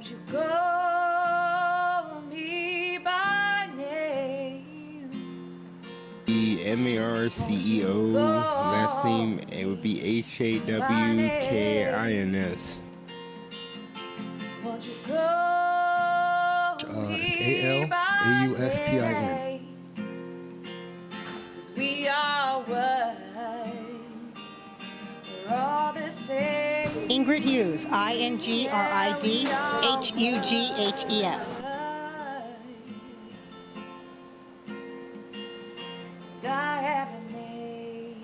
Won't you call me by name? MERCEO, last name it would be HAWKINS. Won't you call it's ALAUSTIN. 'Cause we are one. We're all the same. Ingrid Hughes, INGRIDHUGHES. I have a name.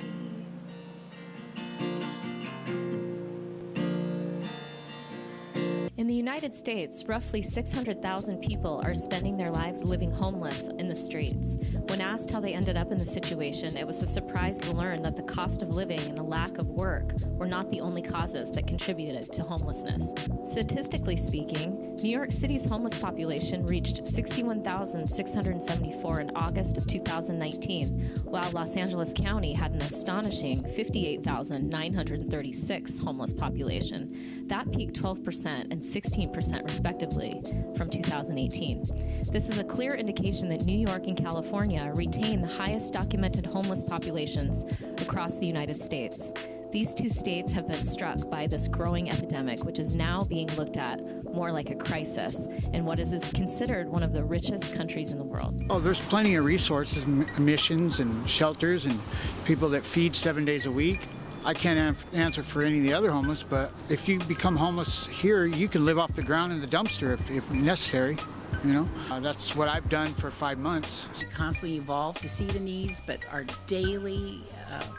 In the United States, roughly 600,000 people are spending their lives living homeless in the streets. When asked how they ended up in the situation, it was a surprise to learn that the cost of living and the lack of work were not the only causes that contributed to homelessness. Statistically speaking, New York City's homeless population reached 61,674 in August of 2019, while Los Angeles County had an astonishing 58,936 homeless population. That peaked 12% and 16% respectively from 2018. This is a clear indication that New York and California retain the highest documented homeless populations across the United States. These two states have been struck by this growing epidemic, which is now being looked at more like a crisis in what is considered one of the richest countries in the world. Oh, there's plenty of resources, missions and shelters and people that feed 7 days a week. I can't answer for any of the other homeless, but if you become homeless here, you can live off the ground in the dumpster if necessary. You know, that's what I've done for 5 months. We constantly evolve to see the needs, but our daily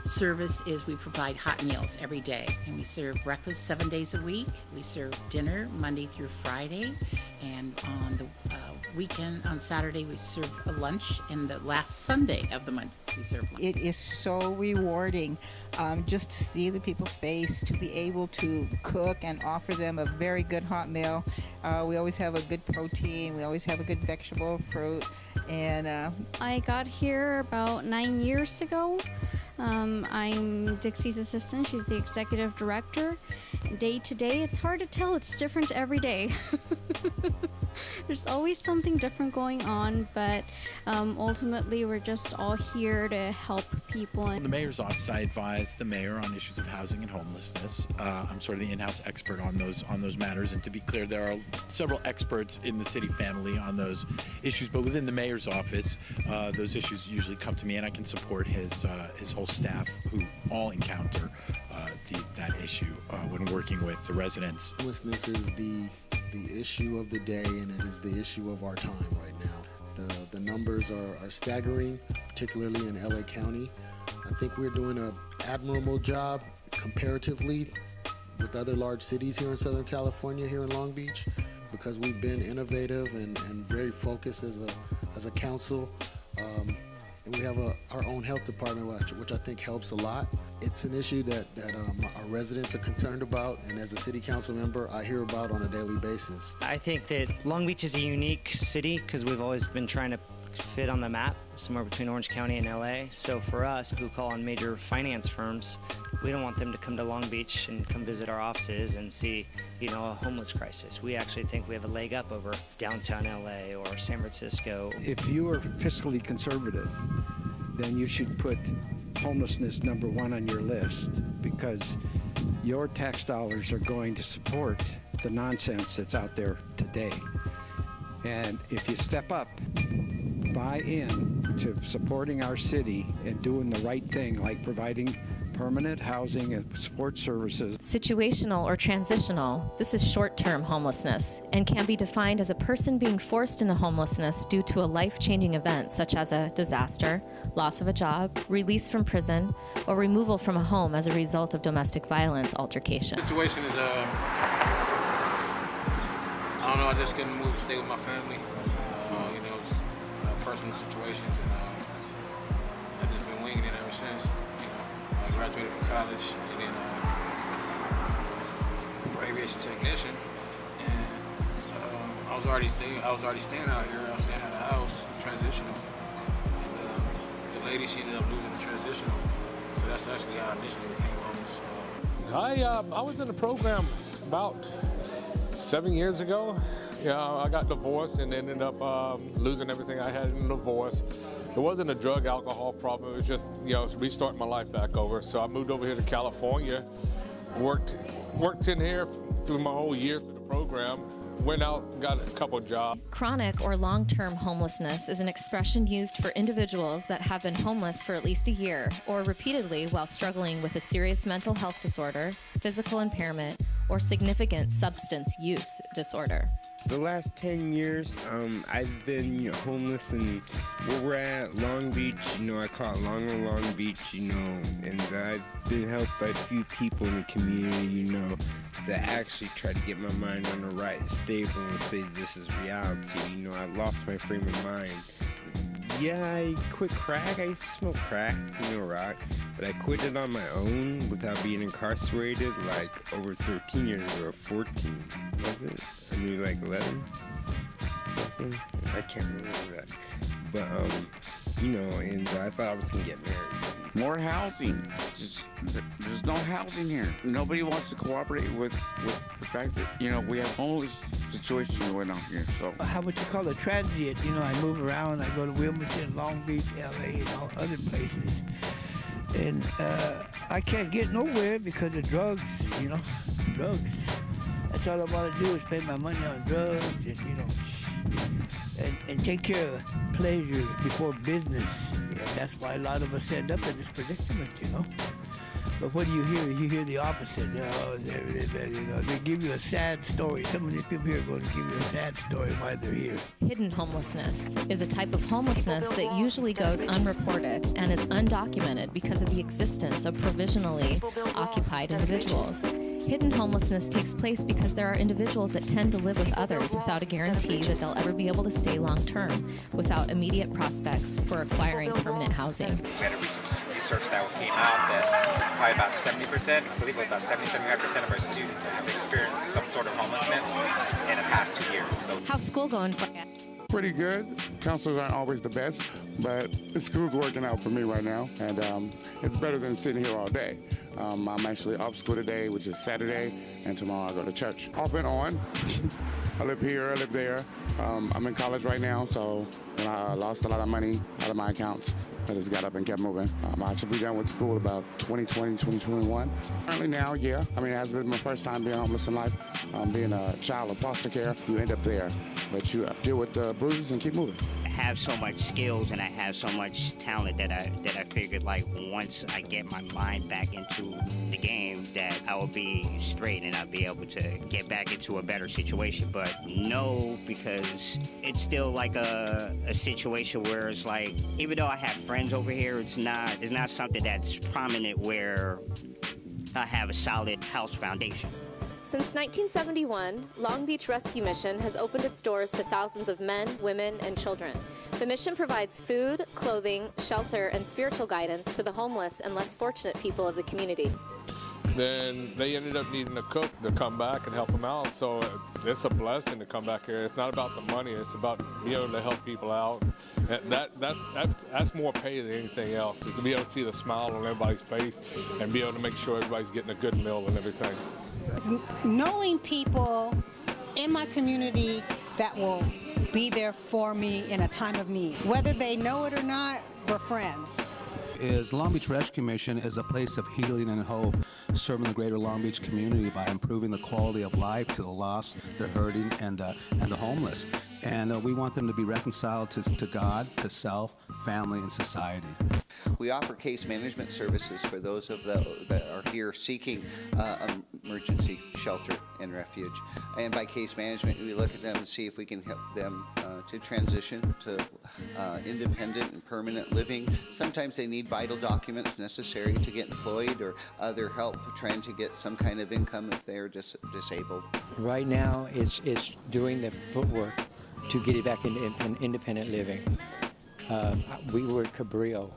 service is we provide hot meals every day. And we serve breakfast 7 days a week. We serve dinner Monday through Friday. And on the weekend, on Saturday, we serve a lunch. And the last Sunday of the month, we serve lunch. It is so rewarding just to see the people's face, to be able to cook and offer them a very good hot meal. We always have a good protein. We always have a good vegetable, fruit. And I got here about 9 years ago. I'm Dixie's assistant. She's the executive director. Day to day, it's hard to tell. It's different every day. There's always something different going on, but ultimately we're just all here to help people. In the mayor's office, I advise the mayor on issues of housing and homelessness. I'm sort of the in-house expert on those matters, and to be clear, there are several experts in the city family on those issues, but within the mayor's office, those issues usually come to me, and I can support his whole staff who all encounter that issue when working with the residents. Homelessness is the issue of the day, and it is the issue of our time right now. The numbers are staggering, particularly in LA County. I think we're doing an admirable job comparatively with other large cities here in Southern California, here in Long Beach, because we've been innovative and very focused as a council. And we have our own health department, which I think helps a lot. It's an issue that our residents are concerned about, and as a city council member, I hear about on a daily basis. I think that Long Beach is a unique city because we've always been trying to fit on the map somewhere between Orange County and LA. So for us, who call on major finance firms, we don't want them to come to Long Beach and come visit our offices and see, a homeless crisis. We actually think we have a leg up over downtown LA or San Francisco. If you are fiscally conservative, then you should put homelessness #1 on your list, because your tax dollars are going to support the nonsense that's out there today. And if you step up, buy in to supporting our city and doing the right thing, like providing permanent housing and support services. Situational or transitional, this is short-term homelessness and can be defined as a person being forced into homelessness due to a life-changing event such as a disaster, loss of a job, release from prison, or removal from a home as a result of domestic violence altercation. The situation is, I don't know, I just couldn't move to stay with my family. It's personal situations, and I've just been winging it ever since. I graduated from college, and then for aviation technician, and I was already staying out here. I was staying at a house, transitional, and the lady, she ended up losing the transitional, so that's actually how I initially became homeless. I was in a program about 7 years ago, I got divorced and ended up losing everything I had in the divorce. It wasn't a drug alcohol problem, it was just, restarting my life back over. So I moved over here to California, worked in here through my whole year through the program, went out, got a couple jobs. Chronic or long-term homelessness is an expression used for individuals that have been homeless for at least a year or repeatedly while struggling with a serious mental health disorder, physical impairment, or significant substance use disorder. The last 10 years, I've been homeless in where we're at, Long Beach. I call it Long Beach, and I've been helped by a few people in the community, that actually try to get my mind on the right stable and say this is reality. I lost my frame of mind. Yeah, I quit crack. I used to smoke crack, rock, but I quit it on my own without being incarcerated like over 13 years ago, 14, was it? I mean, like 11? Something? I can't remember that. But, and I thought I was going to get married. More housing. There's no housing here. Nobody wants to cooperate with the fact that, we have homeless situation going on here. So how would you call it, transient? I move around. I go to Wilmington, Long Beach, LA, and all other places. And I can't get nowhere because of drugs, drugs. That's all I want to do is spend my money on drugs and take care of pleasure before business. That's why a lot of us end up in this predicament, But what do you hear? You hear the opposite. They give you a sad story. Some of these people here are going to give you a sad story why they're here. Hidden homelessness is a type of homelessness that usually goes unreported and is undocumented because of the existence of provisionally occupied individuals. Hidden homelessness takes place because there are individuals that tend to live with others without a guarantee that they'll ever be able to stay long-term, without immediate prospects for acquiring permanent housing. We had a research that came out that probably about 70%, I believe it was about 70-75% of our students have experienced some sort of homelessness in the past 2 years. So, how's school going for you? pretty good. Counselors aren't always the best, but school's working out for me right now, and it's better than sitting here all day. I'm actually off school today, which is Saturday, and tomorrow I go to church. Off and on. I live here, I live there. I'm in college right now, so I lost a lot of money out of my accounts. I just got up and kept moving. I should be done with school about 2020, 2021. Currently now, yeah. I mean, it has been my first time being homeless in life. Being a child of foster care, you end up there. But you deal with the bruises and keep moving. I have so much skills and I have so much talent that I figured, like, once I get my mind back into the game, that I will be straight and I'll be able to get back into a better situation. But no, because it's still like a situation where it's like, even though I have friends over here, it's not something that's prominent where I have a solid house foundation. Since 1971, Long Beach Rescue Mission has opened its doors to thousands of men, women, and children. The mission provides food, clothing, shelter, and spiritual guidance to the homeless and less fortunate people of the community. Then they ended up needing a cook to come back and help them out. So it's a blessing to come back here. It's not about the money. It's about being able to help people out. That's more pay than anything else, is to be able to see the smile on everybody's face and be able to make sure everybody's getting a good meal and everything. Knowing people in my community that will be there for me in a time of need. Whether they know it or not, we're friends. Long Beach Rescue Mission is a place of healing and hope, serving the greater Long Beach community by improving the quality of life to the lost, the hurting, and the homeless. And we want them to be reconciled to God, to self, family, and society. We offer case management services for those that are here seeking emergency shelter and refuge. And by case management, we look at them and see if we can help them to transition to independent and permanent living. Sometimes they need vital documents necessary to get employed, or other help trying to get some kind of income if they're disabled. Right now, it's doing the footwork to get it back into independent living. We were at Cabrillo.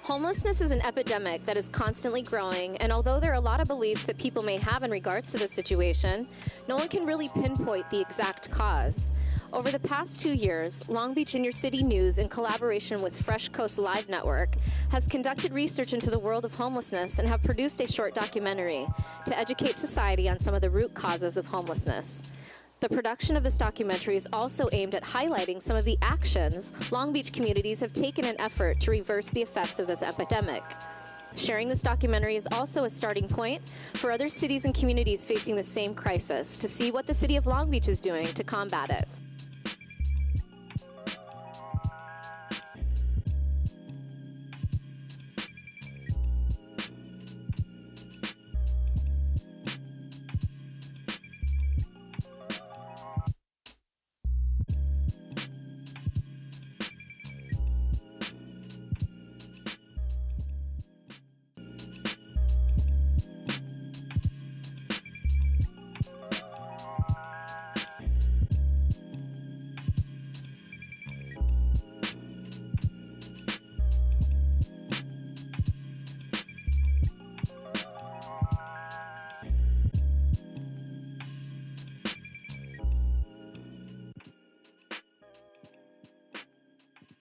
Homelessness is an epidemic that is constantly growing, and although there are a lot of beliefs that people may have in regards to this situation, no one can really pinpoint the exact cause. Over the past 2 years, Long Beach Inner City News, in collaboration with Fresh Coast Live Network, has conducted research into the world of homelessness and have produced a short documentary to educate society on some of the root causes of homelessness. The production of this documentary is also aimed at highlighting some of the actions Long Beach communities have taken in an effort to reverse the effects of this epidemic. Sharing this documentary is also a starting point for other cities and communities facing the same crisis to see what the city of Long Beach is doing to combat it.